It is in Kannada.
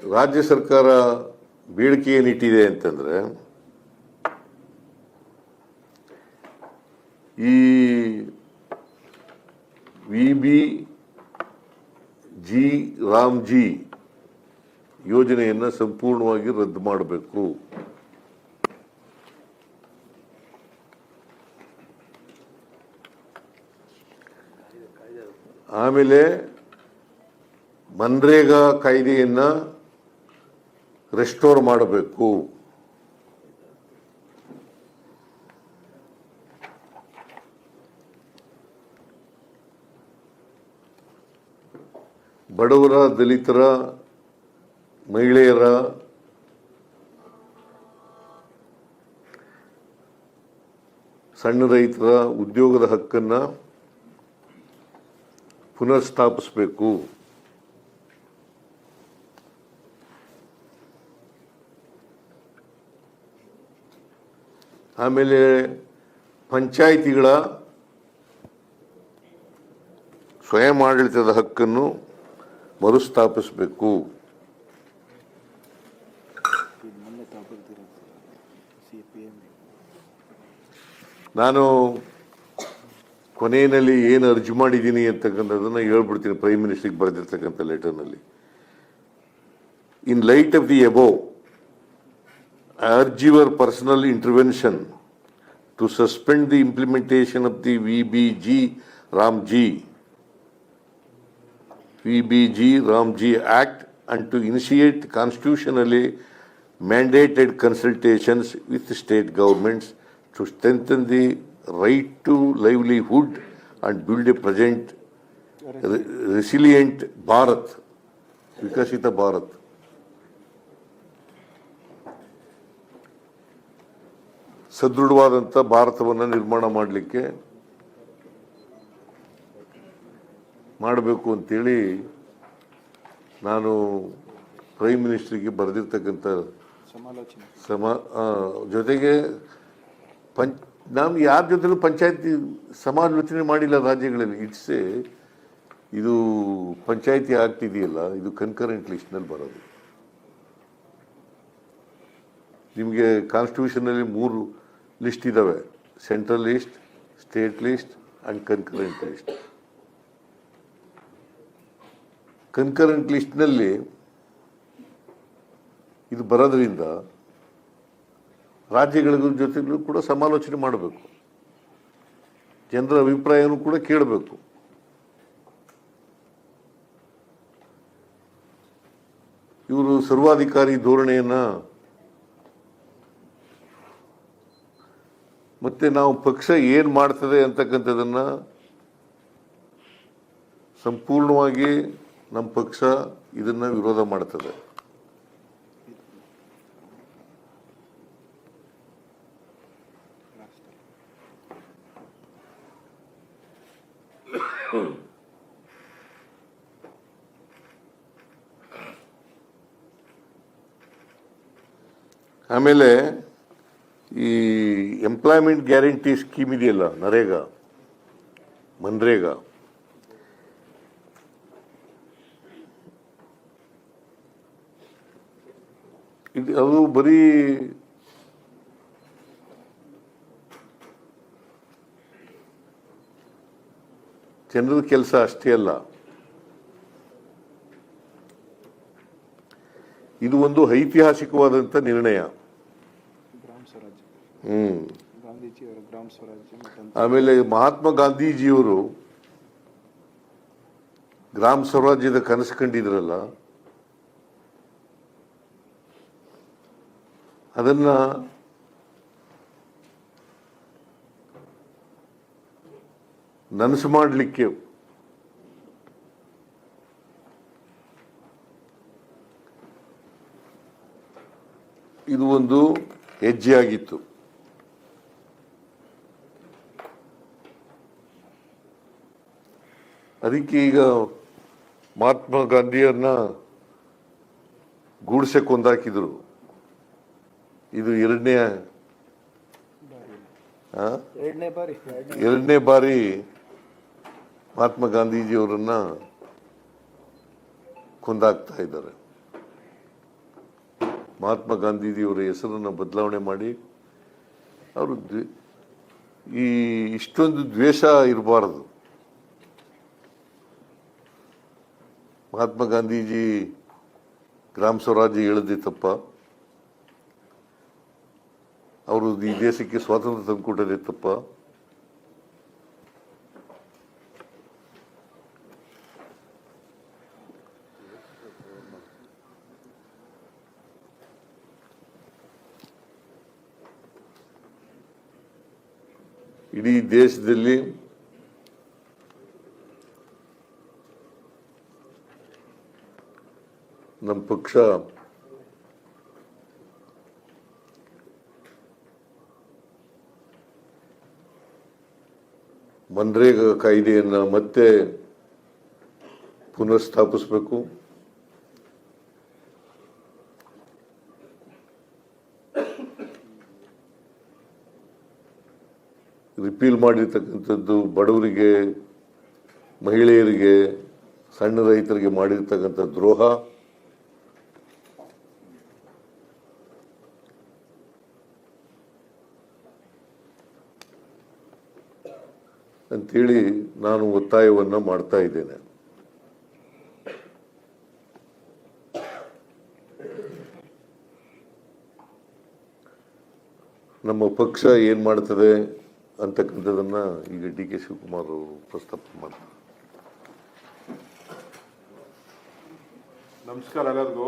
ರಾಜ್ಯ ಸರ್ಕಾರ ಬೇಡಿಕೆ ಏನಿಟ್ಟಿದೆ ಅಂತಂದ್ರೆ ಈ ವಿಬಿಜಿ ರಾಮ್ಜಿ ಯೋಜನೆಯನ್ನು ಸಂಪೂರ್ಣವಾಗಿ ರದ್ದು ಮಾಡಬೇಕು. ಆಮೇಲೆ ಮನ್ರೇಗಾ ಕಾಯ್ದೆಯನ್ನು ರೆಸ್ಟೋರ್ ಮಾಡಬೇಕು. ಬಡವರ, ದಲಿತರ, ಮಹಿಳೆಯರ ಸಣ್ಣ ರೈತರ ಉದ್ಯೋಗದ ಹಕ್ಕನ್ನು ಪುನರ್ ಸ್ಥಾಪಿಸಬೇಕು. ಆಮೇಲೆ ಪಂಚಾಯಿತಿಗಳ ಸ್ವಯಂ ಆಡಳಿತದ ಹಕ್ಕನ್ನು ಮರುಸ್ಥಾಪಿಸಬೇಕು. ನಾನು ಕೊನೆಯಲ್ಲಿ ಏನು ಅರ್ಜಿ ಮಾಡಿದ್ದೀನಿ ಅಂತಕ್ಕಂಥದ್ದನ್ನು ಹೇಳ್ಬಿಡ್ತೀನಿ. ಪ್ರೈಮ್ ಮಿನಿಸ್ಟರ್ಗೆ ಬರೆದಿರ್ತಕ್ಕಂಥ ಲೆಟರ್ನಲ್ಲಿ, in light of the above, I urge your personal intervention to suspend the implementation of the VBG-Ramji Act and to initiate constitutionally mandated consultations with the state governments to strengthen the right to livelihood and build a present resilient Bharat, Vikasita Bharat. ಸದೃಢವಾದಂಥ ಭಾರತವನ್ನು ನಿರ್ಮಾಣ ಮಾಡಬೇಕು ಅಂತೇಳಿ ನಾನು ಪ್ರೈಮ್ ಮಿನಿಸ್ಟರ್ಗೆ ಬರೆದಿರ್ತಕ್ಕಂಥ ಜೊತೆಗೆ ನಾವು ಯಾರ ಜೊತೆಲೂ ಪಂಚಾಯತಿ ಸಮಾಲೋಚನೆ ಮಾಡಿಲ್ಲ ರಾಜ್ಯಗಳಲ್ಲಿ. ಇದು ಪಂಚಾಯತಿ ಆಗ್ತಿದೆಯಲ್ಲ, ಇದು ಕನ್ಕರೆಂಟ್ ಲಿಸ್ಟ್ನಲ್ಲಿ ಬರೋದು. ನಿಮಗೆ ಕಾನ್ಸ್ಟಿಟ್ಯೂಷನಲ್ಲಿ 3 ಲಿಸ್ಟ್ ಇದ್ದಾವೆ: central list, state list and concurrent list. Concurrent ಲಿಸ್ಟ್ನಲ್ಲಿ ಇದು ಬರೋದ್ರಿಂದ ರಾಜ್ಯಗಳ ಜೊತೆಗೂ ಕೂಡ ಸಮಾಲೋಚನೆ ಮಾಡಬೇಕು, ಜನರ ಅಭಿಪ್ರಾಯನೂ ಕೂಡ ಕೇಳಬೇಕು. ಇವರು ಸರ್ವಾಧಿಕಾರಿ ಧೋರಣೆಯನ್ನು ಮತ್ತೆ ನಾವು ಪಕ್ಷ ಏನು ಮಾಡ್ತದೆ ಅಂತಕ್ಕಂಥದ್ದನ್ನು ಸಂಪೂರ್ಣವಾಗಿ ನಮ್ಮ ಪಕ್ಷ ಇದನ್ನು ವಿರೋಧ ಮಾಡ್ತದೆ. ಆಮೇಲೆ ಈ ಎಂಪ್ಲಾಯ್ಮೆಂಟ್ ಗ್ಯಾರಂಟಿ ಸ್ಕೀಮ್ ಇದೆಯಲ್ಲ, ಮನ್ರೇಗಾ, ಅದು ಬರೀ ಜನರ ಕೆಲಸ ಅಷ್ಟೇ ಅಲ್ಲ, ಇದು ಒಂದು ಐತಿಹಾಸಿಕವಾದಂಥ ನಿರ್ಣಯ. ಆಮೇಲೆ ಮಹಾತ್ಮ ಗಾಂಧೀಜಿಯವರು ಗ್ರಾಮ ಸ್ವರಾಜ್ಯದ ಕನಸು ಕಂಡಿದ್ರಲ್ಲ, ಅದನ್ನ ನನಸು ಮಾಡಲಿಕ್ಕೆ ಇದು ಒಂದು ಹೆಜ್ಜೆ ಆಗಿತ್ತು. ಅದಕ್ಕೆ ಈಗ ಮಹಾತ್ಮ ಗಾಂಧಿಯನ್ನ ಗೂಡ್ಸೆ ಕೊಂದಾಕಿದ್ರು. ಇದು ಎರಡನೇ ಬಾರಿ ಮಹಾತ್ಮ ಗಾಂಧೀಜಿಯವರನ್ನ ಕೊಂದಾಕ್ತಾ ಇದ್ದಾರೆ. ಮಹಾತ್ಮ ಗಾಂಧೀಜಿಯವರ ಹೆಸರನ್ನು ಬದಲಾವಣೆ ಮಾಡಿ ಅವರು ಈ ಇಷ್ಟೊಂದು ದ್ವೇಷ ಇರಬಾರದು. ಮಹಾತ್ಮ ಗಾಂಧೀಜಿ ಗ್ರಾಮ ಸ್ವರಾಜ್ಯ ಹೇಳಿದ್ದೆ ತಪ್ಪ, ಅವರು ಈ ದೇಶಕ್ಕೆ ಸ್ವಾತಂತ್ರ್ಯ ತಂದುಕೊಟ್ಟದೇ ತಪ್ಪ. ಇಡೀ ದೇಶದಲ್ಲಿ ನಮ್ಮ ಪಕ್ಷ ಮನ್ರೇಗಾ ಕಾಯ್ದೆಯನ್ನು ಮತ್ತೆ ಪುನರ್ಸ್ಥಾಪಿಸಬೇಕು. ರಿಪೀಲ್ ಮಾಡಿರ್ತಕ್ಕಂಥದ್ದು ಬಡವರಿಗೆ, ಮಹಿಳೆಯರಿಗೆ, ಸಣ್ಣ ರೈತರಿಗೆ ಮಾಡಿರ್ತಕ್ಕಂಥ ದ್ರೋಹ. ಅಂತೇಳಿ ನಾನು ಒತ್ತಾಯವನ್ನು ಮಾಡ್ತಾ ಇದ್ದೇನೆ. ನಮ್ಮ ಪಕ್ಷ ಏನು ಮಾಡ್ತದೆ ಅಂತಕ್ಕಂಥದ್ದನ್ನ ಈಗ ಡಿ ಕೆ ಶಿವಕುಮಾರ್ ಅವರು ಪ್ರಸ್ತಾಪ ಮಾಡ್ತಾರೆ. ನಮಸ್ಕಾರ ಎಲ್ಲರಿಗೂ.